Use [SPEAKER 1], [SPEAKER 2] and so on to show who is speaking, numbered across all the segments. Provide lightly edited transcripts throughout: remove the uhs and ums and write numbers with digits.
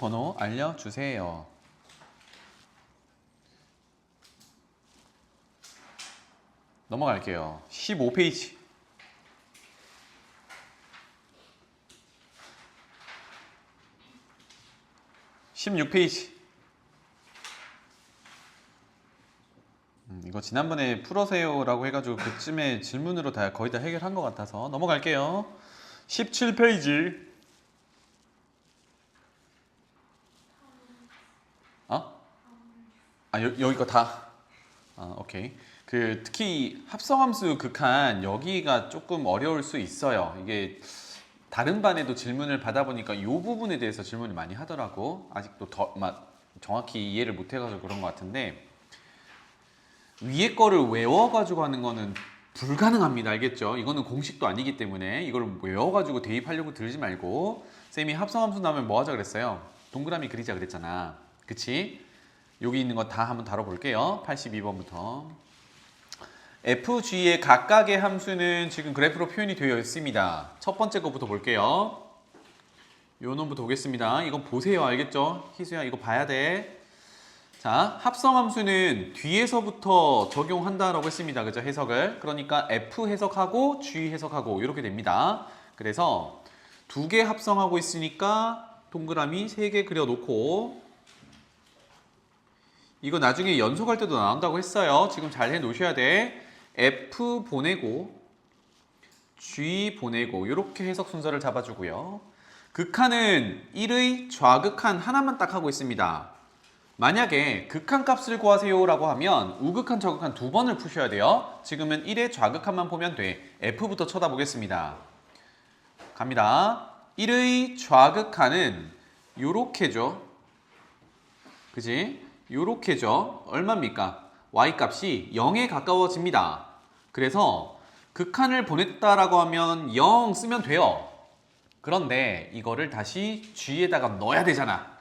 [SPEAKER 1] 번호 알려주세요. 넘어갈게요. 15페이지. 16페이지. 이거 지난번에 풀어세요라고 해가지고 그쯤에 질문으로 거의 다 해결한 것 같아서 넘어갈게요. 17페이지. 여기 거 다. 오케이. 특히 합성함수 극한 여기가 조금 어려울 수 있어요. 이게 다른 반에도 질문을 받아보니까 이 부분에 대해서 질문을 많이 하더라고. 아직도 정확히 이해를 못 해가지고 그런 것 같은데 위에 거를 외워가지고 하는 거는 불가능합니다. 알겠죠? 이거는 공식도 아니기 때문에 이걸 외워가지고 대입하려고 들지 말고 쌤이 합성함수 나오면 뭐 하자 그랬어요? 동그라미 그리자 그랬잖아. 그치? 여기 있는 거 다 한번 다뤄볼게요. 82번부터. FG의 각각의 함수는 지금 그래프로 표현이 되어 있습니다. 첫 번째 거부터 볼게요. 요 놈부터 보겠습니다. 이건 보세요. 알겠죠? 희수야 이거 봐야 돼. 자, 합성함수는 뒤에서부터 적용한다라고 했습니다. 그죠? 해석을. 그러니까 F 해석하고 G 해석하고 이렇게 됩니다. 그래서 두 개 합성하고 있으니까 동그라미 3개 그려놓고 이거 나중에 연속할 때도 나온다고 했어요. 지금 잘 해놓으셔야 돼. F 보내고 G 보내고 이렇게 해석 순서를 잡아주고요. 극한은 1의 좌극한 하나만 딱 하고 있습니다. 만약에 극한 값을 구하세요 라고 하면 우극한 저극한 두 번을 푸셔야 돼요. 지금은 1의 좌극한만 보면 돼. F부터 쳐다보겠습니다. 갑니다. 1의 좌극한은 요렇게죠. 그지? 요렇게죠. 얼마입니까? y값이 0에 가까워집니다. 그래서 극한을 보냈다라고 하면 0 쓰면 돼요. 그런데 이거를 다시 g에다가 넣어야 되잖아.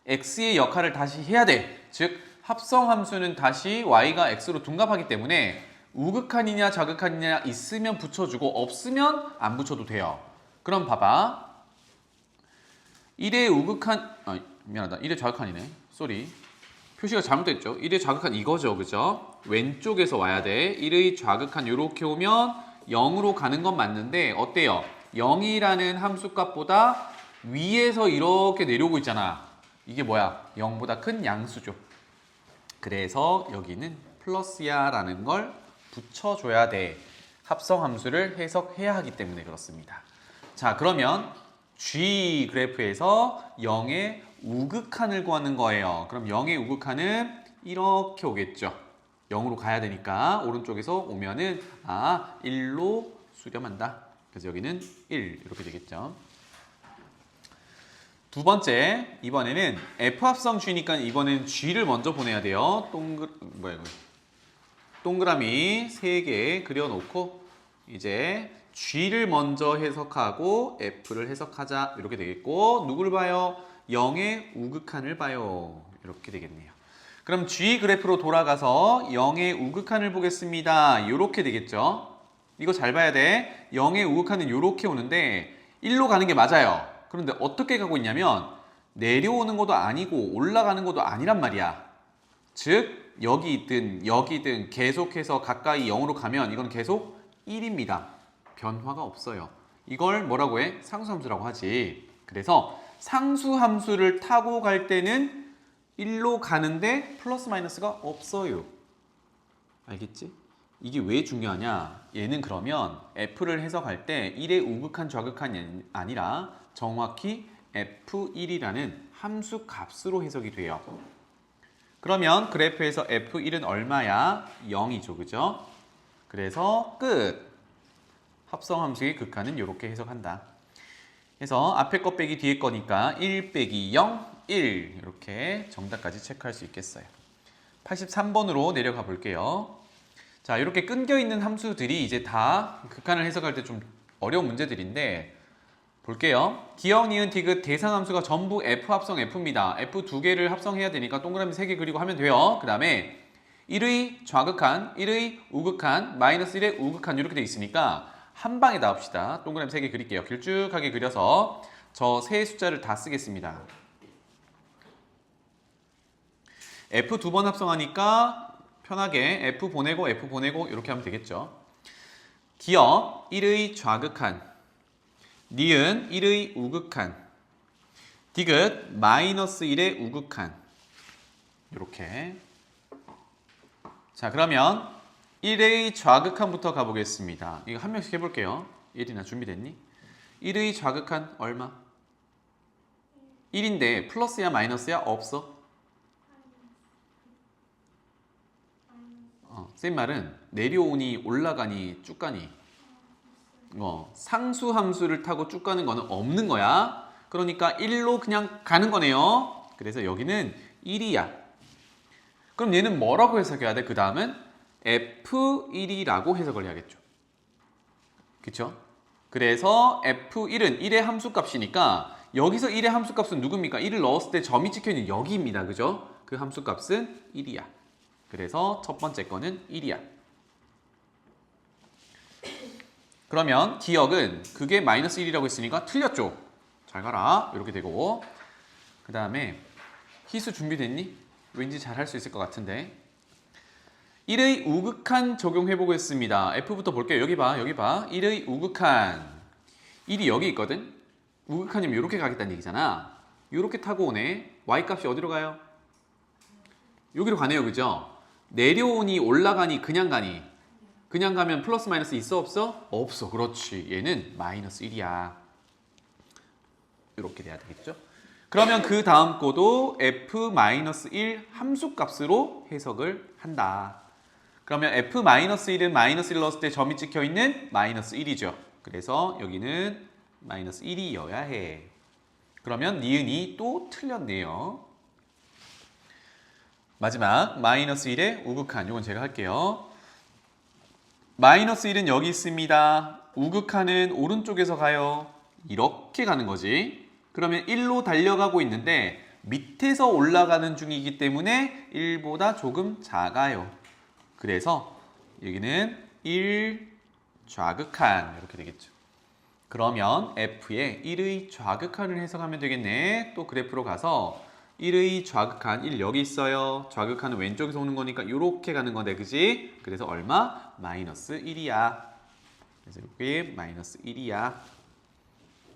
[SPEAKER 1] x의 역할을 다시 해야 돼. 즉 합성함수는 다시 y가 x로 둔갑하기 때문에 우극한이냐 좌극한이냐 있으면 붙여주고 없으면 안 붙여도 돼요. 그럼 봐봐. 1의 우극한 미안하다. 1의 좌극한이네. 쏘리. 표시가 잘못됐죠. 1의 좌극한 이거죠. 그죠? 왼쪽에서 와야 돼. 1의 좌극한 이렇게 오면 0으로 가는 건 맞는데 어때요? 0이라는 함수값보다 위에서 이렇게 내려오고 있잖아. 이게 뭐야? 0보다 큰 양수죠. 그래서 여기는 플러스야 라는 걸 붙여줘야 돼. 합성함수를 해석해야 하기 때문에 그렇습니다. 자, 그러면 G 그래프에서 0의 우극한을 구하는 거예요. 그럼 0의 우극한은 이렇게 오겠죠. 0으로 가야 되니까 오른쪽에서 오면은 1로 수렴한다. 그래서 여기는 1 이렇게 되겠죠. 두 번째, 이번에는 F합성 G니까 이번엔 G를 먼저 보내야 돼요. 동그라미 3개 그려놓고 이제 G를 먼저 해석하고 F를 해석하자 이렇게 되겠고 누구를 봐요? 0의 우극한을 봐요. 이렇게 되겠네요. 그럼 G 그래프로 돌아가서 0의 우극한을 보겠습니다. 이렇게 되겠죠. 이거 잘 봐야 돼. 0의 우극한은 이렇게 오는데 1로 가는 게 맞아요. 그런데 어떻게 가고 있냐면 내려오는 것도 아니고 올라가는 것도 아니란 말이야. 즉 여기든 계속해서 가까이 0으로 가면 이건 계속 1입니다. 변화가 없어요. 이걸 뭐라고 해? 상수함수라고 하지. 그래서 상수함수를 타고 갈 때는 1로 가는데 플러스 마이너스가 없어요. 알겠지? 이게 왜 중요하냐? 얘는 그러면 F를 해석할 때 1의 우극한 좌극한이 아니라 정확히 F1이라는 함수 값으로 해석이 돼요. 그러면 그래프에서 F1은 얼마야? 0이죠. 그죠? 그래서 끝! 합성함수의 극한은 이렇게 해석한다. 그래서 앞에 거 빼기 뒤에 거니까 1 빼기 0, 1 이렇게 정답까지 체크할 수 있겠어요. 83번으로 내려가 볼게요. 자, 이렇게 끊겨 있는 함수들이 이제 다 극한을 해석할 때 좀 어려운 문제들인데 볼게요. 기억, 니은, 디귿 대상함수가 전부 F 합성 F입니다. F 두 개를 합성해야 되니까 동그라미 3개 그리고 하면 돼요. 그 다음에 1의 좌극한, 1의 우극한, 마이너스 1의 우극한 이렇게 돼 있으니까 한 방에 다 합시다. 동그라미 3개 그릴게요. 길쭉하게 그려서 저 세 숫자를 다 쓰겠습니다. F 두 번 합성하니까 편하게 F 보내고 F 보내고 이렇게 하면 되겠죠. 기억 1의 좌극한, 니은 1의 우극한, 디귿 마이너스 1의 우극한. 이렇게. 자, 그러면 1의 좌극한부터 가보겠습니다. 이거 한 명씩 해볼게요. 예린아 준비됐니? 1의 좌극한 얼마? 1인데 플러스야 마이너스야? 없어? 쌤 말은 내려오니 올라가니 쭉 가니 상수 함수를 타고 쭉 가는 거는 없는 거야. 그러니까 1로 그냥 가는 거네요. 그래서 여기는 1이야. 그럼 얘는 뭐라고 해석해야 돼? 그 다음은 F1이라고 해석을 해야겠죠. 그쵸? 그래서 F1은 1의 함수값이니까 여기서 1의 함수값은 누굽니까? 1을 넣었을 때 점이 찍혀있는 여기입니다. 그죠? 그 함수값은 1이야. 그래서 첫 번째 거는 1이야. 그러면 기억은 그게 마이너스 1이라고 했으니까 틀렸죠? 잘 가라. 이렇게 되고 그 다음에 희수 준비됐니? 왠지 잘 할 수 있을 것 같은데 1의 우극한 적용해 보겠습니다. F부터 볼게요. 여기 봐. 여기 봐. 1의 우극한 1이 여기 있거든? 우극한이면 이렇게 가겠다는 얘기잖아. 이렇게 타고 오네. Y값이 어디로 가요? 여기로 가네요. 그죠? 내려오니 올라가니 그냥 가니 그냥 가면 플러스 마이너스 있어 없어? 없어. 그렇지. 얘는 마이너스 1이야. 이렇게 돼야 되겠죠? 그러면 그 다음 거도 F-1 함수값으로 해석을 한다. 그러면 F-1은 마이너스 1 넣었을 때 점이 찍혀있는 마이너스 1이죠. 그래서 여기는 마이너스 1이어야 해. 그러면 니은이 또 틀렸네요. 마지막 마이너스 1의 우극한. 이건 제가 할게요. 마이너스 1은 여기 있습니다. 우극한은 오른쪽에서 가요. 이렇게 가는 거지. 그러면 1로 달려가고 있는데 밑에서 올라가는 중이기 때문에 1보다 조금 작아요. 그래서 여기는 1 좌극한 이렇게 되겠죠. 그러면 F의 1의 좌극한을 해석하면 되겠네. 또 그래프로 가서 1의 좌극한 1 여기 있어요. 좌극한은 왼쪽에서 오는 거니까 이렇게 가는 건데 그지? 그래서 얼마? 마이너스 1이야. 그래서 여기 마이너스 1이야.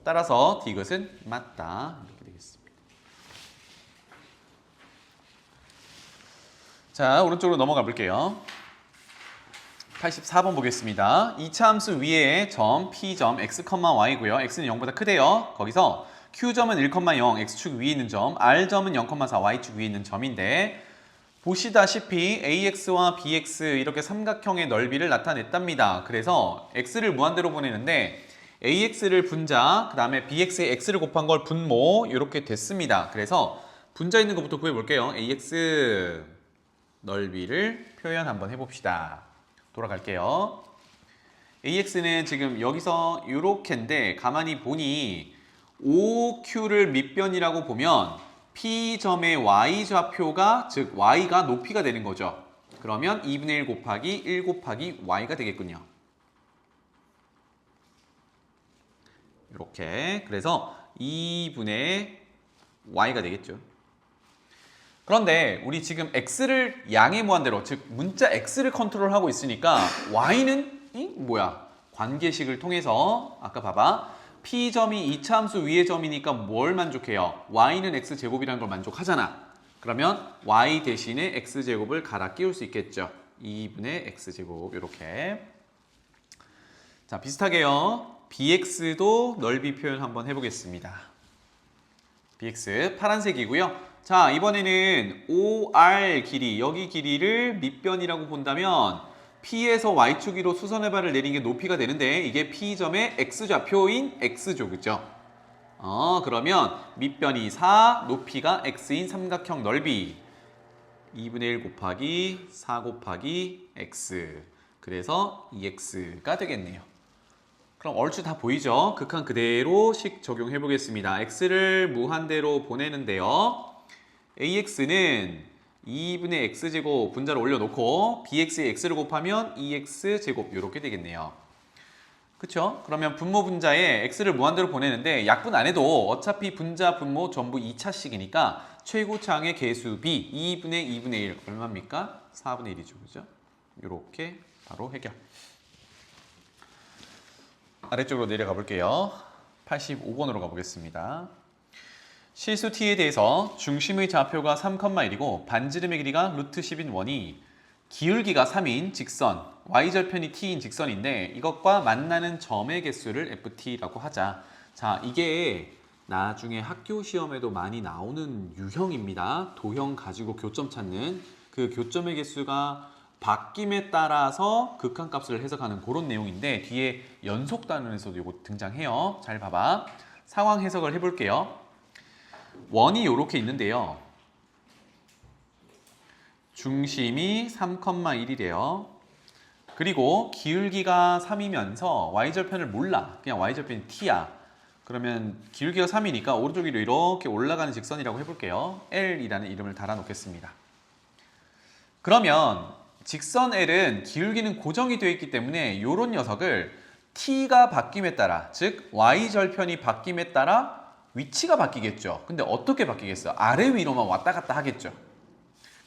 [SPEAKER 1] 따라서 디귿은 맞다. 이렇게 되겠습니다. 자, 오른쪽으로 넘어가 볼게요. 84번 보겠습니다. 2차 함수 위에 점 P점 x, y고요. x는 0보다 크대요. 거기서 Q점은 1,0, x축 위에 있는 점, R점은 0,4, y축 위에 있는 점인데 보시다시피 AX와 BX 이렇게 삼각형의 넓이를 나타냈답니다. 그래서 x를 무한대로 보내는데 AX를 분자, 그 다음에 BX에 X를 곱한 걸 분모 이렇게 됐습니다. 그래서 분자 있는 것부터 구해볼게요. AX 넓이를 표현 한번 해봅시다. 돌아갈게요. AX는 지금 여기서 이렇게인데 가만히 보니 OQ를 밑변이라고 보면 P점의 Y좌표가 즉 Y가 높이가 되는 거죠. 그러면 2분의 1 곱하기 1 곱하기 Y가 되겠군요. 이렇게 그래서 2분의 Y가 되겠죠. 그런데 우리 지금 X를 양의 무한대로 즉 문자 X를 컨트롤하고 있으니까 Y는 관계식을 통해서 아까 봐봐 P점이 2차 함수 위의 점이니까 뭘 만족해요? Y는 X제곱이라는 걸 만족하잖아. 그러면 Y 대신에 X제곱을 갈아 끼울 수 있겠죠. 2분의 X제곱 이렇게. 자, 비슷하게요. BX도 넓이 표현 한번 해보겠습니다. BX 파란색이고요. 자, 이번에는 OR 길이, 여기 길이를 밑변이라고 본다면 P에서 Y축으로 수선의 발을 내린 게 높이가 되는데 이게 P점의 X좌표인 X죠. 그죠? 그러면 밑변이 4, 높이가 X인 삼각형 넓이 2분의 1 곱하기 4 곱하기 X 그래서 2X가 되겠네요. 그럼 얼추 다 보이죠? 극한 그대로식 적용해 보겠습니다. X를 무한대로 보내는데요. AX는 2분의 X제곱 분자를 올려놓고 BX에 X를 곱하면 2X제곱 이렇게 되겠네요. 그쵸? 그러면 분모 분자에 x를 무한대로 보내는데 약분 안 해도 어차피 분자 분모 전부 2차식이니까 최고차항의 개수 b 2분의 1 얼마입니까? 4분의 1이죠. 그죠? 이렇게 바로 해결. 아래쪽으로 내려가 볼게요. 85번으로 가보겠습니다. 실수 t에 대해서 중심의 좌표가 3,1이고 반지름의 길이가 루트 10인 원이 기울기가 3인 직선, y절편이 t인 직선인데 이것과 만나는 점의 개수를 ft라고 하자. 자, 이게 나중에 학교 시험에도 많이 나오는 유형입니다. 도형 가지고 교점 찾는 그 교점의 개수가 바뀜에 따라서 극한값을 해석하는 그런 내용인데 뒤에 연속단원에서도 이거 등장해요. 잘 봐봐. 상황 해석을 해볼게요. 원이 이렇게 있는데요. 중심이 3,1이래요. 그리고 기울기가 3이면서 y절편을 몰라. 그냥 y절편이 t야. 그러면 기울기가 3이니까 오른쪽 위로 이렇게 올라가는 직선이라고 해볼게요. L이라는 이름을 달아놓겠습니다. 그러면 직선 L은 기울기는 고정이 되어 있기 때문에 이런 녀석을 t가 바뀜에 따라, 즉 y절편이 바뀜에 따라 위치가 바뀌겠죠. 근데 어떻게 바뀌겠어? 아래 위로만 왔다 갔다 하겠죠.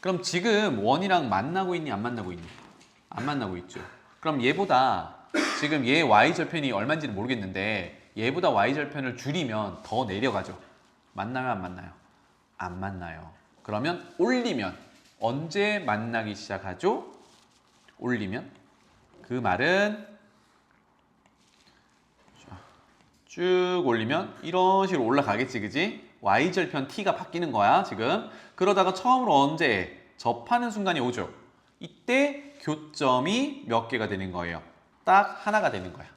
[SPEAKER 1] 그럼 지금 원이랑 만나고 있니? 안 만나고 있니? 안 만나고 있죠. 그럼 얘보다 지금 얘 y절편이 얼마인지는 모르겠는데 얘보다 y절편을 줄이면 더 내려가죠. 만나요? 안 만나요? 안 만나요. 그러면 올리면 언제 만나기 시작하죠? 올리면 그 말은 쭉 올리면 이런 식으로 올라가겠지, 그지? y절편 t가 바뀌는 거야, 지금. 그러다가 처음으로 언제 접하는 순간이 오죠. 이때 교점이 몇 개가 되는 거예요? 딱 하나가 되는 거야.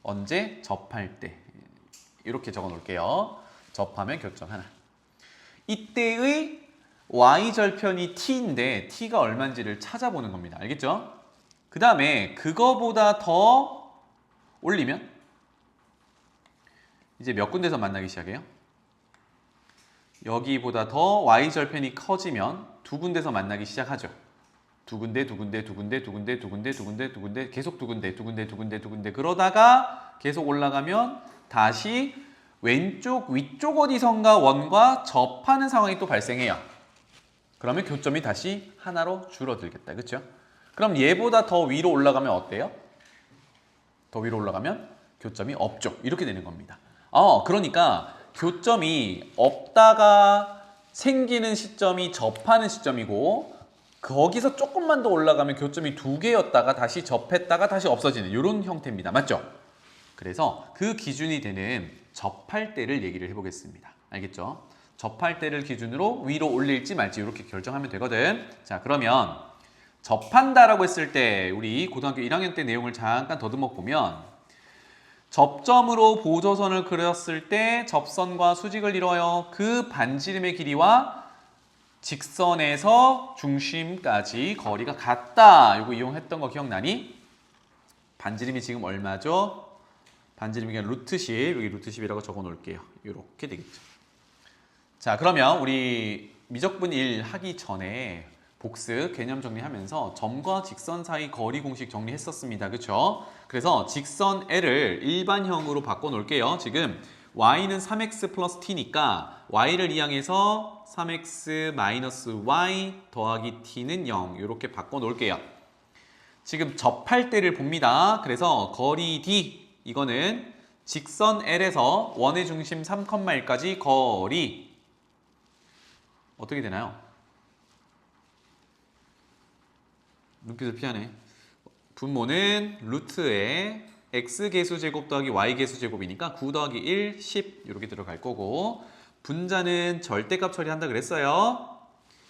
[SPEAKER 1] 언제? 접할 때. 이렇게 적어 놓을게요. 접하면 교점 하나. 이때의 y절편이 t인데 t가 얼마인지를 찾아보는 겁니다. 알겠죠? 그 다음에 그거보다 더 올리면 이제 몇 군데서 만나기 시작해요? 여기보다 더 y절편이 커지면 두 군데서 만나기 시작하죠. 두 군데, 두 군데, 두 군데, 두 군데, 두 군데, 두 군데, 두 군데, 계속 두 군데, 두 군데, 두 군데, 두 군데 그러다가 계속 올라가면 다시 왼쪽, 위쪽 어디선가 원과 접하는 상황이 또 발생해요. 그러면 교점이 다시 하나로 줄어들겠다. 그렇죠? 그럼 얘보다 더 위로 올라가면 어때요? 더 위로 올라가면 교점이 없죠. 이렇게 되는 겁니다. 그러니까 교점이 없다가 생기는 시점이 접하는 시점이고 거기서 조금만 더 올라가면 교점이 두 개였다가 다시 접했다가 다시 없어지는 이런 형태입니다. 맞죠? 그래서 그 기준이 되는 접할 때를 얘기를 해보겠습니다. 알겠죠? 접할 때를 기준으로 위로 올릴지 말지 이렇게 결정하면 되거든. 자, 그러면 접한다라고 했을 때 우리 고등학교 1학년 때 내용을 잠깐 더듬어 보면 접점으로 보조선을 그렸을 때 접선과 수직을 이뤄요. 그 반지름의 길이와 직선에서 중심까지 거리가 같다. 이거 이용했던 거 기억나니? 반지름이 지금 얼마죠? 반지름이 그냥 루트 10, 여기 루트 10이라고 적어 놓을게요. 이렇게 되겠죠. 자, 그러면 우리 미적분 1 하기 전에 복습 개념 정리하면서 점과 직선 사이 거리 공식 정리했었습니다. 그렇죠? 그래서 직선 L을 일반형으로 바꿔 놓을게요. 지금 y는 3x 플러스 t니까 y를 이항해서 3x 마이너스 y 더하기 t는 0 이렇게 바꿔 놓을게요. 지금 접할 때를 봅니다. 그래서 거리 d 이거는 직선 L에서 원의 중심 3,1까지 거리 어떻게 되나요? 눈빛을 피하네. 분모는 루트에 x개수 제곱 더하기 y개수 제곱이니까 9 더하기 1, 10 이렇게 들어갈 거고 분자는 절대값 처리한다 그랬어요.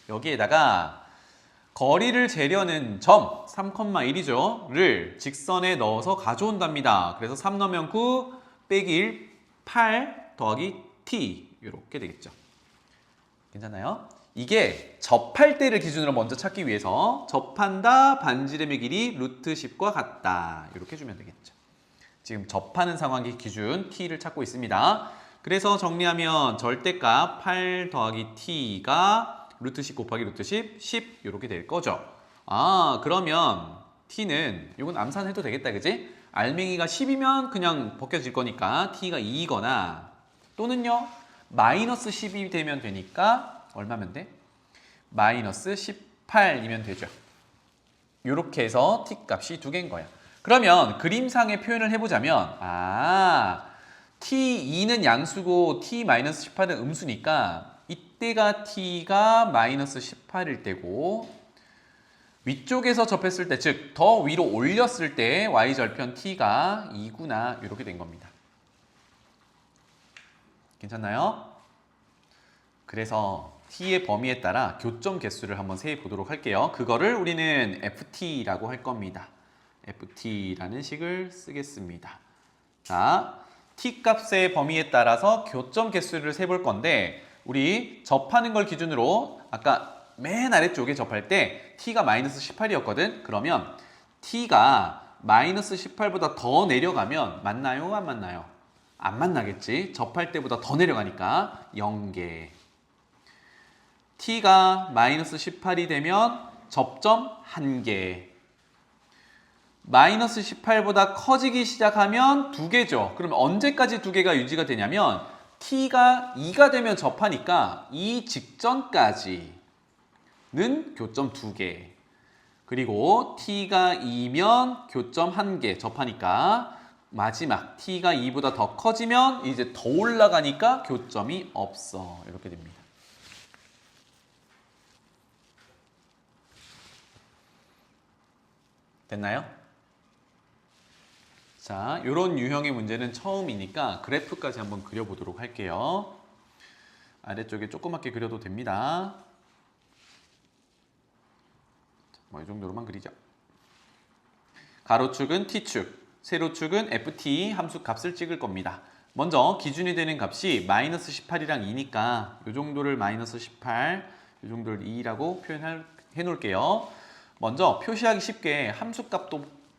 [SPEAKER 1] 여기에다가 거리를 재려는 점 3,1이죠. 를 직선에 넣어서 가져온답니다. 그래서 3 넣으면 9 빼기 1, 8 더하기 t 이렇게 되겠죠. 괜찮나요? 이게 접할 때를 기준으로 먼저 찾기 위해서 접한다 반지름의 길이 루트 10과 같다 이렇게 해주면 되겠죠. 지금 접하는 상황의 기준 t를 찾고 있습니다. 그래서 정리하면 절대값 8 더하기 t가 루트 10 곱하기 루트 10, 10 이렇게 될 거죠. 그러면 t는 이건 암산해도 되겠다, 그지? 알맹이가 10이면 그냥 벗겨질 거니까 t가 2이거나 또는요. 마이너스 10이 되면 되니까 얼마면 돼? 마이너스 18이면 되죠. 이렇게 해서 t 값이 두 개인 거야. 그러면 그림상의 표현을 해보자면 t2는 양수고 t-18은 음수니까 이때가 t가 마이너스 18일 때고 위쪽에서 접했을 때, 즉 더 위로 올렸을 때 y절편 t가 2구나 이렇게 된 겁니다. 괜찮나요? 그래서 t의 범위에 따라 교점 개수를 한번 세해 보도록 할게요. 그거를 우리는 ft라고 할 겁니다. ft라는 식을 쓰겠습니다. 자, t 값의 범위에 따라서 교점 개수를 세볼 건데 우리 접하는 걸 기준으로 아까 맨 아래쪽에 접할 때 t가 마이너스 18이었거든. 그러면 t가 마이너스 18보다 더 내려가면 맞나요? 안 맞나요? 안 만나겠지. 접할 때보다 더 내려가니까 0개. t가 마이너스 18이 되면 접점 1개. 마이너스 18보다 커지기 시작하면 2개죠. 그럼 언제까지 2개가 유지가 되냐면 t가 2가 되면 접하니까 이 직전까지는 교점 2개. 그리고 t가 2면 교점 1개 접하니까 마지막 t가 2보다 더 커지면 이제 더 올라가니까 교점이 없어. 이렇게 됩니다. 됐나요? 자, 이런 유형의 문제는 처음이니까 그래프까지 한번 그려보도록 할게요. 아래쪽에 조그맣게 그려도 됩니다. 이 정도로만 그리죠. 가로축은 t축, 세로축은 ft 함수 값을 찍을 겁니다. 먼저 기준이 되는 값이 마이너스 18이랑 2니까 이 정도를 마이너스 18, 이 정도를 2라고 표현해 놓을게요. 먼저 표시하기 쉽게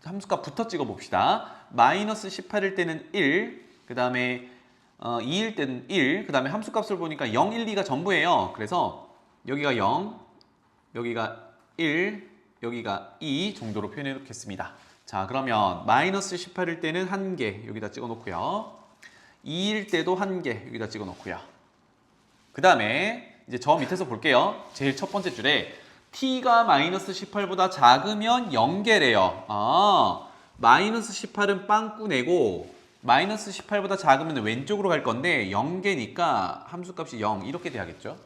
[SPEAKER 1] 함수값부터 찍어 봅시다. 마이너스 18일 때는 1, 그 다음에 2일 때는 1, 그 다음에 함수값을 보니까 0, 1, 2가 전부예요. 그래서 여기가 0, 여기가 1, 여기가 2 정도로 표현해 놓겠습니다. 자, 그러면 마이너스 18일 때는 1개 여기다 찍어 놓고요. 2일 때도 1개 여기다 찍어 놓고요. 그 다음에 이제 저 밑에서 볼게요. 제일 첫 번째 줄에 t가 마이너스 18보다 작으면 0개래요. 마이너스 18은 빵꾸내고 마이너스 18보다 작으면 왼쪽으로 갈 건데 0개니까 함수값이 0 이렇게 돼야겠죠.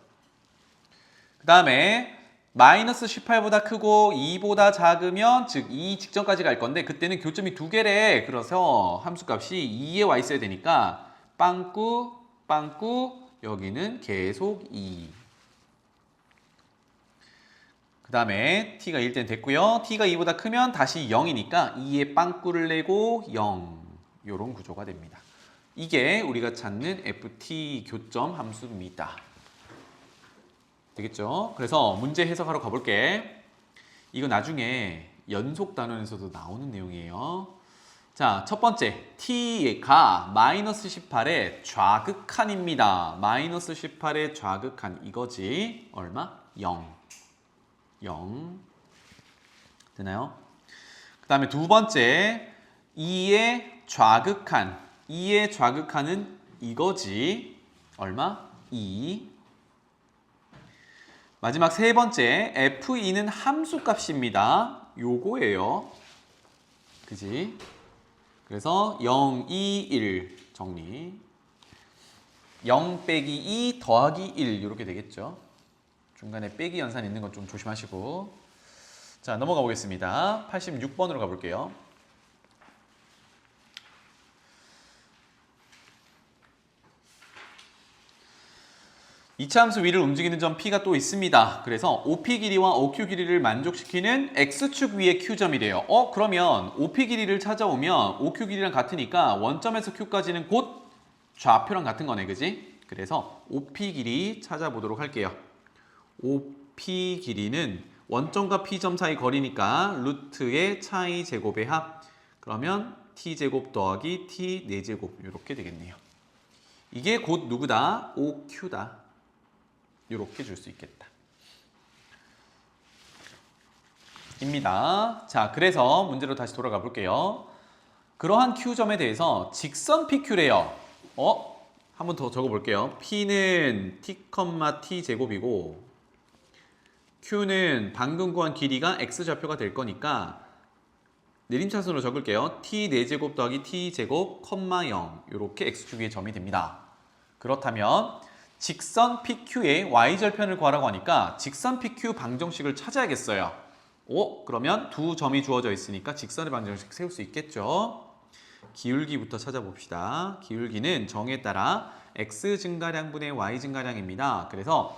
[SPEAKER 1] 그 다음에 마이너스 18보다 크고 2보다 작으면 즉 2 직전까지 갈 건데 그때는 교점이 2개래. 그래서 함수값이 2에 와 있어야 되니까 빵꾸 여기는 계속 2. 그 다음에 t가 1 때는 됐고요. t가 2보다 크면 다시 0이니까 2에 빵꾸를 내고 0. 이런 구조가 됩니다. 이게 우리가 찾는 ft 교점 함수입니다. 되겠죠? 그래서 문제 해석하러 가볼게. 이거 나중에 연속 단원에서도 나오는 내용이에요. 자, 첫 번째 t가 마이너스 18의 좌극한입니다. 마이너스 18의 좌극한 이거지. 얼마? 0. 되나요? 그 다음에 두 번째 2의 좌극한. 2의 좌극한은 이거지. 얼마? 2. 마지막 세 번째 f2는 함수값입니다. 요거예요. 그지? 그래서 0, 2, 1 정리. 0 빼기 2 더하기 1 이렇게 되겠죠. 중간에 빼기 연산 있는 건 좀 조심하시고. 자, 넘어가 보겠습니다. 86번으로 가볼게요. 이차함수 위를 움직이는 점 P가 또 있습니다. 그래서 OP 길이와 OQ 길이를 만족시키는 X축 위의 Q점이래요. 그러면 OP 길이를 찾아오면 OQ 길이랑 같으니까 원점에서 Q까지는 곧 좌표랑 같은 거네, 그지? 그래서 OP 길이 찾아보도록 할게요. OP 길이는 원점과 P점 사이 거리니까 루트의 차이 제곱의 합. 그러면 T제곱 더하기 T 4제곱 이렇게 되겠네요. 이게 곧 누구다? OQ다. 이렇게 줄 수 있겠다. 입니다. 자, 그래서 문제로 다시 돌아가 볼게요. 그러한 Q점에 대해서 직선 PQ래요. 한번 더 적어볼게요. P는 T, T 제곱이고 Q는 방금 구한 길이가 X좌표가 될 거니까 내림차순으로 적을게요. T 4제곱 더하기 T 제곱, 0 이렇게 X축의 점이 됩니다. 그렇다면 직선 PQ의 Y절편을 구하라고 하니까 직선 PQ 방정식을 찾아야겠어요. 그러면 두 점이 주어져 있으니까 직선의 방정식 세울 수 있겠죠. 기울기부터 찾아봅시다. 기울기는 정에 따라 X 증가량분의 Y 증가량입니다. 그래서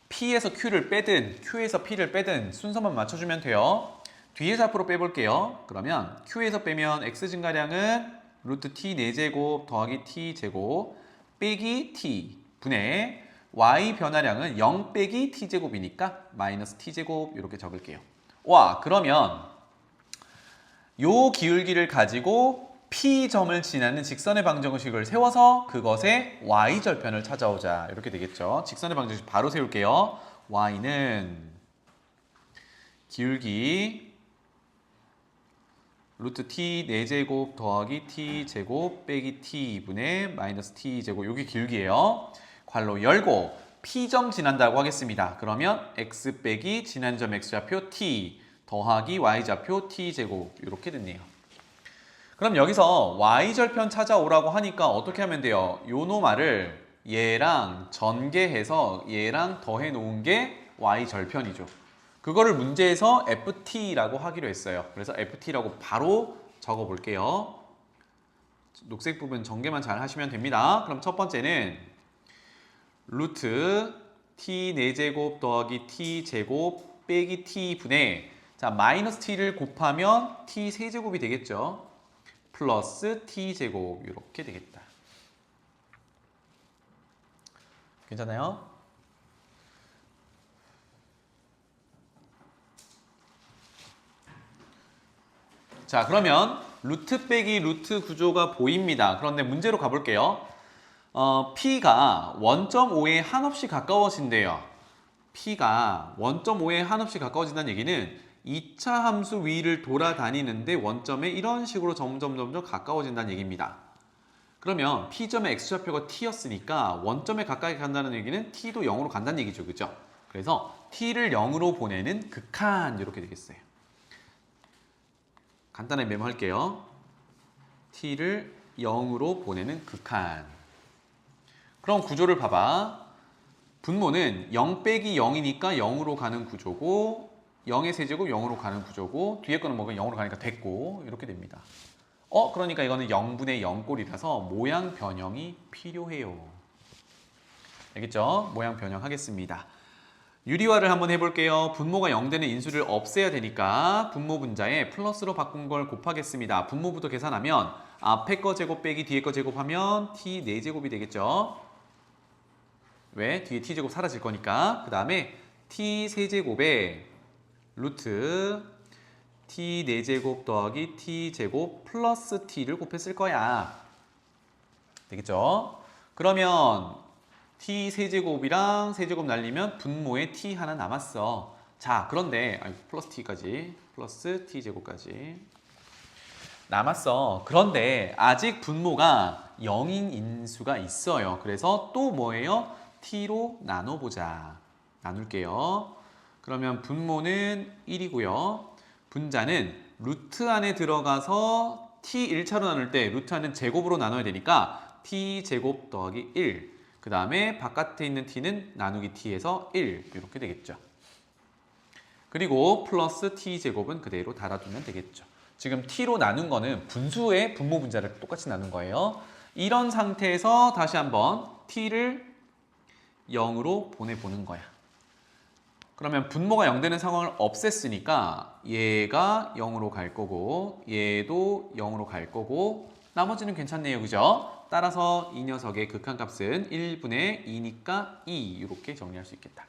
[SPEAKER 1] P에서 Q를 빼든 Q에서 P를 빼든 순서만 맞춰주면 돼요. 뒤에서 앞으로 빼볼게요. 그러면 Q에서 빼면 X 증가량은 루트 T 4제곱 더하기 T 제곱 빼기 T 분의 Y 변화량은 0 빼기 T 제곱이니까 마이너스 T 제곱 이렇게 적을게요. 와, 그러면 요 기울기를 가지고 P점을 지나는 직선의 방정식을 세워서 그것의 Y절편을 찾아오자. 이렇게 되겠죠. 직선의 방정식 바로 세울게요. Y는 기울기 루트 T 4제곱 더하기 T 제곱 빼기 T 분의 마이너스 T 제곱. 여기 기울기예요. 괄호 열고 P점 지난다고 하겠습니다. 그러면 X 빼기 지난 점 X좌표 T 더하기 Y좌표 T 제곱 이렇게 됐네요. 그럼 여기서 Y절편 찾아오라고 하니까 어떻게 하면 돼요? 요 노말을 얘랑 전개해서 얘랑 더해 놓은 게 Y절편이죠. 그거를 문제에서 FT라고 하기로 했어요. 그래서 FT라고 바로 적어 볼게요. 녹색 부분 전개만 잘 하시면 됩니다. 그럼 첫 번째는 루트 T 4제곱 더하기 T 제곱 빼기 T 분의 마이너스 T를 곱하면 T 세제곱이 되겠죠. 플러스 T제곱 이렇게 되겠다. 괜찮아요? 자, 그러면 루트 빼기 루트 구조가 보입니다. 그런데 문제로 가볼게요. P가 1.5에 한없이 가까워진대요. P가 1.5에 한없이 가까워진다는 얘기는 2차 함수 위를 돌아다니는데 원점에 이런 식으로 점점 가까워진다는 얘기입니다. 그러면 P점의 X좌표가 T였으니까 원점에 가까이 간다는 얘기는 T도 0으로 간다는 얘기죠. 그죠? 그래서 T를 0으로 보내는 극한 이렇게 되겠어요. 간단하게 메모할게요. T를 0으로 보내는 극한. 그럼 구조를 봐봐. 분모는 0 빼기 0이니까 0으로 가는 구조고 0의 세제곱 0으로 가는 구조고 뒤에 거는 뭐가 0으로 가니까 됐고 이렇게 됩니다. 그러니까 이거는 0분의 0꼴이라서 모양 변형이 필요해요. 알겠죠? 모양 변형하겠습니다. 유리화를 한번 해볼게요. 분모가 0 되는 인수를 없애야 되니까 분모 분자에 플러스로 바꾼 걸 곱하겠습니다. 분모부터 계산하면 앞에 거 제곱 빼기 뒤에 거 제곱하면 t 4제곱이 되겠죠. 왜? 뒤에 t제곱 사라질 거니까. 그 다음에 t 세제곱에 루트 t 4제곱 더하기 t제곱 플러스 t를 곱했을 거야. 되겠죠? 그러면 t 세제곱이랑 세제곱 날리면 분모에 t 하나 남았어. 자, 그런데 플러스 t까지 플러스 t제곱까지 남았어. 그런데 아직 분모가 0인 인수가 있어요. 그래서 또 뭐예요? t로 나눠보자. 나눌게요. 그러면 분모는 1이고요. 분자는 루트 안에 들어가서 t 1차로 나눌 때 루트 안은 제곱으로 나눠야 되니까 t제곱 더하기 1. 그 다음에 바깥에 있는 t는 나누기 t에서 1 이렇게 되겠죠. 그리고 플러스 t제곱은 그대로 달아두면 되겠죠. 지금 t로 나눈 거는 분수의 분모 분자를 똑같이 나눈 거예요. 이런 상태에서 다시 한번 t를 0으로 보내보는 거야. 그러면 분모가 0 되는 상황을 없앴으니까 얘가 0으로 갈 거고 얘도 0으로 갈 거고 나머지는 괜찮네요. 그죠? 따라서 이 녀석의 극한값은 1분의 2니까 2 이렇게 정리할 수 있겠다.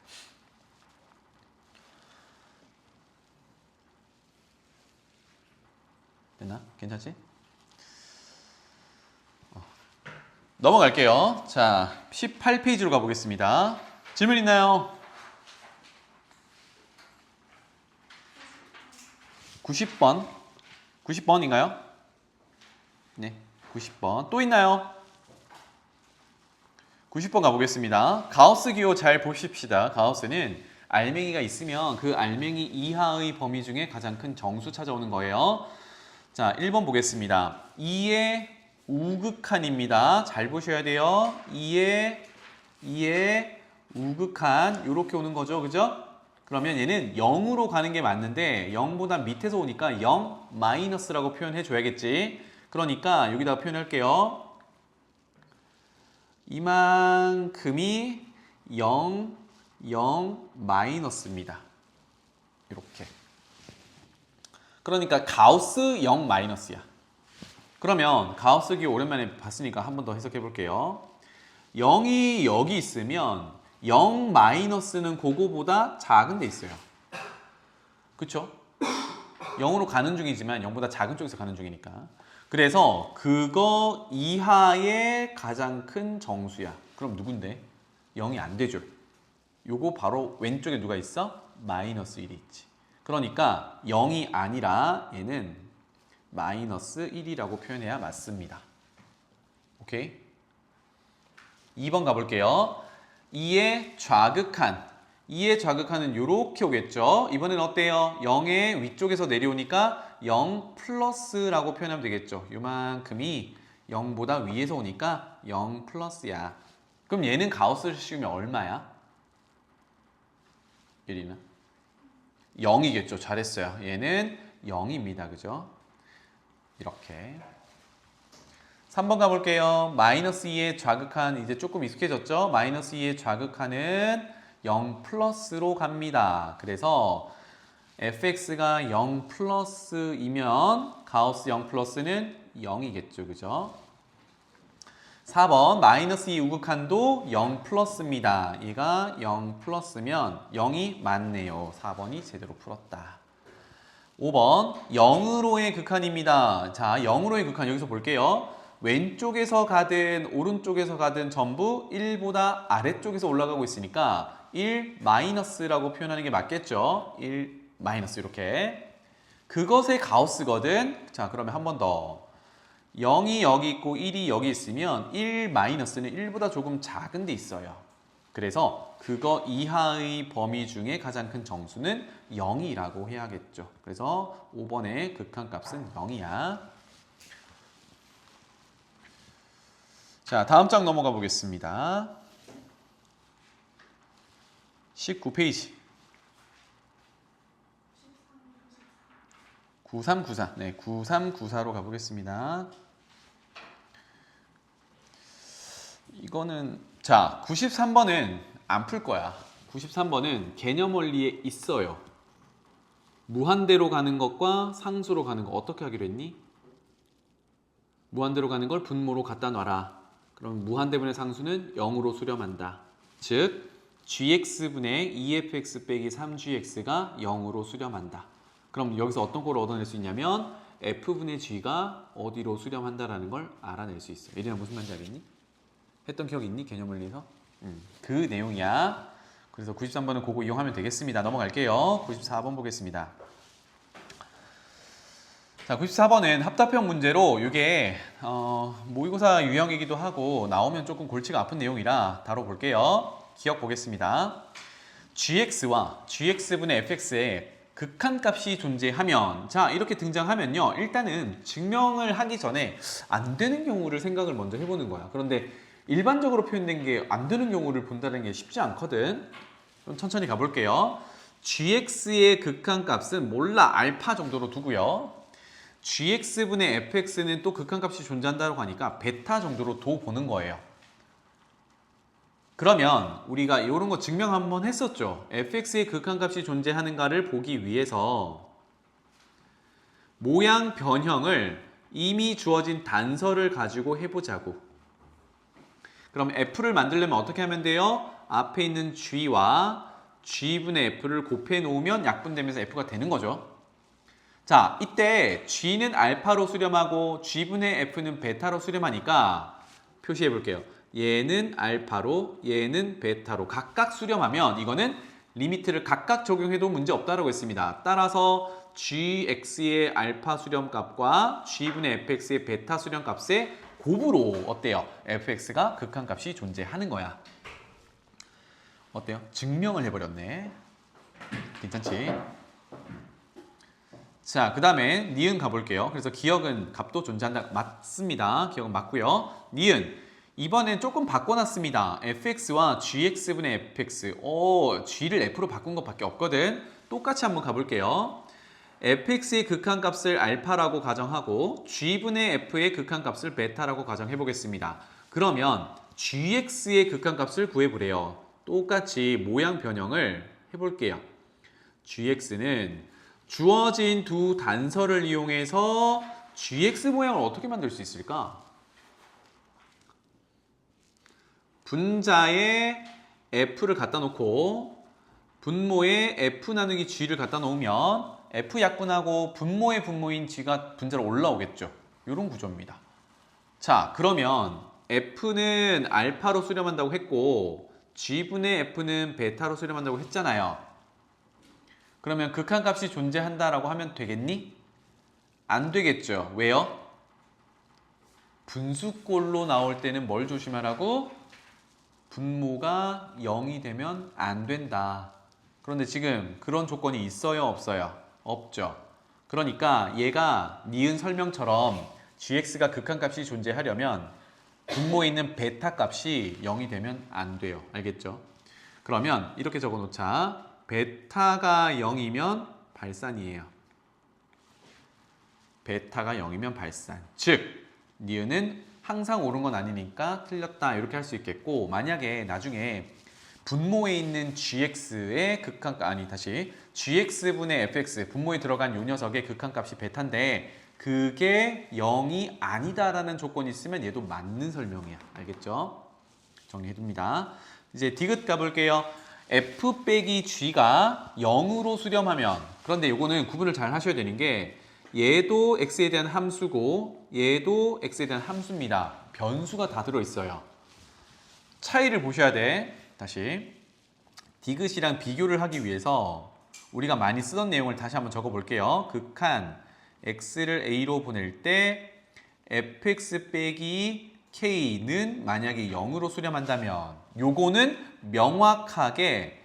[SPEAKER 1] 됐나? 괜찮지? 넘어갈게요. 자, 18페이지로 가보겠습니다. 질문 있나요? 90번. 90번인가요? 네, 90번. 또 있나요? 90번 가보겠습니다. 가우스 기호 잘 보십시다. 가우스는 알맹이가 있으면 그 알맹이 이하의 범위 중에 가장 큰 정수 찾아오는 거예요. 자, 1번 보겠습니다. 2의 우극한입니다. 잘 보셔야 돼요. 2의 우극한 이렇게 오는 거죠. 그죠? 그러면 얘는 0으로 가는 게 맞는데 0보다 밑에서 오니까 0 마이너스라고 표현해 줘야겠지. 그러니까 여기다가 표현할게요. 이만큼이 0, 0 마이너스입니다. 이렇게. 그러니까 가우스 0 마이너스야. 그러면 가우스 기호 오랜만에 봤으니까 한 번 더 해석해 볼게요. 0이 여기 있으면 0 마이너스는 그거보다 작은 데 있어요. 그쵸? 0으로 가는 중이지만 0보다 작은 쪽에서 가는 중이니까. 그래서 그거 이하의 가장 큰 정수야. 그럼 누군데? 0이 안 되죠. 요거 바로 왼쪽에 누가 있어? 마이너스 1이 있지. 그러니까 0이 아니라 얘는 마이너스 1이라고 표현해야 맞습니다. 오케이? 2번 가볼게요. 2의 좌극한. 2의 좌극한은 이렇게 오겠죠. 이번엔 어때요? 0의 위쪽에서 내려오니까 0 플러스라고 표현하면 되겠죠. 요만큼이 0보다 위에서 오니까 0 플러스야. 그럼 얘는 가우스를 씌우면 얼마야? 예리나? 0이겠죠. 잘했어요. 얘는 0입니다. 그죠? 이렇게. 3번 가볼게요. 마이너스 2의 좌극한 이제 조금 익숙해졌죠? 마이너스 2의 좌극한은 0 플러스로 갑니다. 그래서 fx가 0 플러스이면 가우스 0 플러스는 0이겠죠. 그죠? 4번 마이너스 2 우극한도 0 플러스입니다. 얘가 0 플러스면 0이 맞네요. 4번이 제대로 풀었다. 5번 0으로의 극한입니다. 자, 0으로의 극한 여기서 볼게요. 왼쪽에서 가든 오른쪽에서 가든 전부 1보다 아래쪽에서 올라가고 있으니까 1 마이너스라고 표현하는 게 맞겠죠. 1 마이너스 이렇게. 그것의 가우스거든. 자, 그러면 한 번 더. 0이 여기 있고 1이 여기 있으면 1 마이너스는 1보다 조금 작은 데 있어요. 그래서 그거 이하의 범위 중에 가장 큰 정수는 0이라고 해야겠죠. 그래서 5번의 극한값은 0이야. 자, 다음 장 넘어가 보겠습니다. 19페이지. 9394. 네, 9394로 가보겠습니다. 이거는 자, 93번은 안 풀 거야. 93번은 개념 원리에 있어요. 무한대로 가는 것과 상수로 가는 거 어떻게 하기로 했니? 무한대로 가는 걸 분모로 갖다 놔라. 그럼 무한대분의 상수는 0으로 수렴한다. 즉 gx분의 2fx 빼기 3gx가 0으로 수렴한다. 그럼 여기서 어떤 걸 얻어낼 수 있냐면 f분의 g가 어디로 수렴한다라는 걸 알아낼 수 있어요. 예린아 무슨 말인지 알겠니? 했던 기억 있니? 개념 원리에서? 그 내용이야. 그래서 93번은 그거 이용하면 되겠습니다. 넘어갈게요. 94번 보겠습니다. 자, 94번은 합답형 문제로 이게 모의고사 유형이기도 하고 나오면 조금 골치가 아픈 내용이라 다뤄볼게요. 기억 보겠습니다. gx와 gx분의 fx에 극한값이 존재하면 자 이렇게 등장하면요. 일단은 증명을 하기 전에 안 되는 경우를 생각을 먼저 해보는 거야. 그런데 일반적으로 표현된 게 안 되는 경우를 본다는 게 쉽지 않거든. 그럼 천천히 가볼게요. gx의 극한값은 몰라 알파 정도로 두고요. gx분의 fx는 또 극한값이 존재한다고 하니까 베타 정도로 둬 보는 거예요. 그러면 우리가 이런 거 증명 한번 했었죠. fx의 극한값이 존재하는가를 보기 위해서 모양 변형을 이미 주어진 단서를 가지고 해보자고. 그럼 f를 만들려면 어떻게 하면 돼요? 앞에 있는 g와 g분의 f를 곱해 놓으면 약분되면서 f가 되는 거죠. 자, 이때 g는 알파로 수렴하고 g분의 f는 베타로 수렴하니까 표시해 볼게요. 얘는 알파로, 얘는 베타로 각각 수렴하면 이거는 리미트를 각각 적용해도 문제 없다라고 했습니다. 따라서 gx의 알파 수렴값과 g분의 fx의 베타 수렴값의 곱으로 어때요? fx가 극한값이 존재하는 거야. 어때요? 증명을 해버렸네. 괜찮지? 자, 그 다음에 니은 가볼게요. 그래서 기억은 값도 존재한다. 맞습니다. 기억은 맞고요. 니은. 이번엔 조금 바꿔놨습니다. fx와 gx분의 fx. g를 f로 바꾼 것밖에 없거든. 똑같이 한번 가볼게요. fx의 극한값을 알파라고 가정하고 g분의 f의 극한값을 베타라고 가정해 보겠습니다. 그러면 gx의 극한값을 구해보래요. 똑같이 모양 변형을 해볼게요. gx는 주어진 두 단서를 이용해서 gx 모양을 어떻게 만들 수 있을까? 분자에 f를 갖다 놓고 분모에 f 나누기 g를 갖다 놓으면 f 약분하고 분모의 분모인 g가 분자로 올라오겠죠. 이런 구조입니다. 자, 그러면 f는 알파로 수렴한다고 했고 g분의 f는 베타로 수렴한다고 했잖아요. 그러면 극한값이 존재한다라고 하면 되겠니? 안 되겠죠. 왜요? 분수꼴로 나올 때는 뭘 조심하라고? 분모가 0이 되면 안 된다. 그런데 지금 그런 조건이 있어요? 없어요? 없죠. 그러니까 얘가 니은 설명처럼 gx가 극한값이 존재하려면 분모에 있는 베타 값이 0이 되면 안 돼요. 알겠죠? 그러면 이렇게 적어놓자. 베타가 0이면 발산이에요. 베타가 0이면 발산. 즉, 니은은 항상 옳은 건 아니니까 틀렸다 이렇게 할 수 있겠고, 만약에 나중에 분모에 있는 gx의 gx분의 fx, 분모에 들어간 요 녀석의 극한값이 베타인데 그게 0이 아니다라는 조건이 있으면 얘도 맞는 설명이야. 알겠죠? 정리해둡니다. 이제 디귿 가볼게요. f 빼기 g가 0으로 수렴하면, 그런데 요거는 구분을 잘 하셔야 되는 게 얘도 x에 대한 함수고 얘도 x에 대한 함수입니다. 변수가 다 들어있어요. 차이를 보셔야 돼. 다시 디귿이랑 비교를 하기 위해서 우리가 많이 쓰던 내용을 다시 한번 적어볼게요. 극한 x를 a로 보낼 때 fx 빼기 k는 만약에 0으로 수렴한다면 요거는 명확하게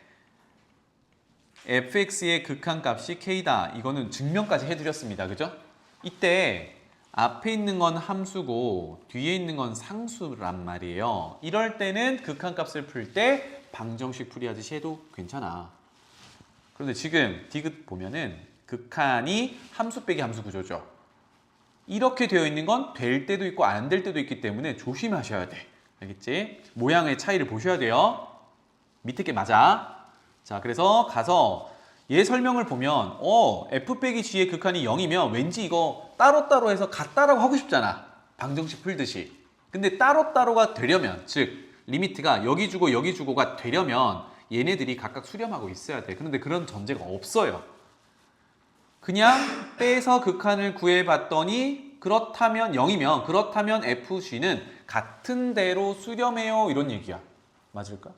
[SPEAKER 1] fx의 극한값이 k다. 이거는 증명까지 해드렸습니다. 그죠? 이때 앞에 있는 건 함수고 뒤에 있는 건 상수란 말이에요. 이럴 때는 극한값을 풀 때 방정식 풀이하듯이 해도 괜찮아. 그런데 지금 디귿 보면은 극한이 함수 빼기 함수 구조죠. 이렇게 되어 있는 건 될 때도 있고 안 될 때도 있기 때문에 조심하셔야 돼. 알겠지? 모양의 차이를 보셔야 돼요. 밑에 게 맞아. 자, 그래서 가서 얘 설명을 보면 f 빼기 g의 극한이 0이면 왠지 이거 따로따로 해서 같다라고 하고 싶잖아. 방정식 풀듯이. 근데 따로따로가 되려면, 즉 리미트가 여기 주고 여기 주고가 되려면 얘네들이 각각 수렴하고 있어야 돼. 그런데 그런 전제가 없어요. 그냥 빼서 극한을 구해봤더니 그렇다면 0이면 그렇다면 fg는 같은 대로 수렴해요. 이런 얘기야. 맞을까?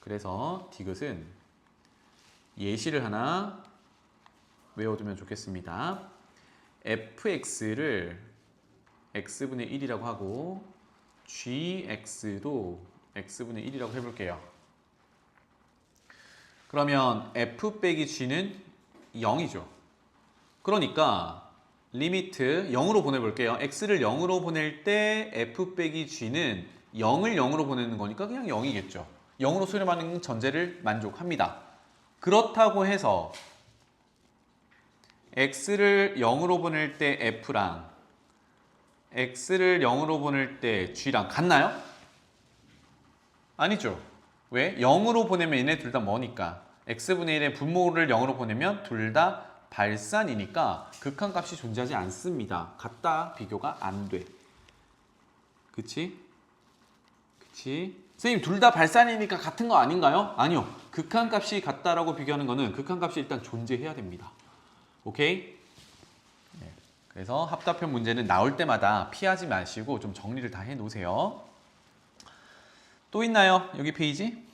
[SPEAKER 1] 그래서 디귿은 예시를 하나 외워두면 좋겠습니다. fx를 x분의 1이라고 하고 gx도 x분의 1이라고 해볼게요. 그러면 f 빼기 g는 0이죠. 그러니까 리미트 0으로 보내볼게요. x를 0으로 보낼 때 f 빼기 g는 0을 0으로 보내는 거니까 그냥 0이겠죠. 0으로 수렴하는 전제를 만족합니다. 그렇다고 해서 x를 0으로 보낼 때 f랑 x를 0으로 보낼 때 g랑 같나요? 아니죠. 왜? 0으로 보내면 얘네 둘 다 뭐니까? x분의 1의 분모를 0으로 보내면 둘 다 발산이니까 극한값이 존재하지 않습니다. 같다 비교가 안 돼. 그치? 그치? 선생님 둘 다 발산이니까 같은 거 아닌가요? 아니요. 극한값이 같다라고 비교하는 거는 극한값이 일단 존재해야 됩니다. 오케이? 네. 그래서 합답형 문제는 나올 때마다 피하지 마시고 좀 정리를 다 해놓으세요. 또 있나요? 여기 페이지?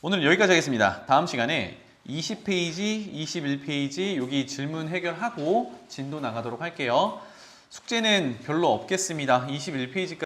[SPEAKER 1] 오늘 여기까지 하겠습니다. 다음 시간에 20페이지, 21페이지 여기 질문 해결하고 진도 나가도록 할게요. 숙제는 별로 없겠습니다. 21페이지까지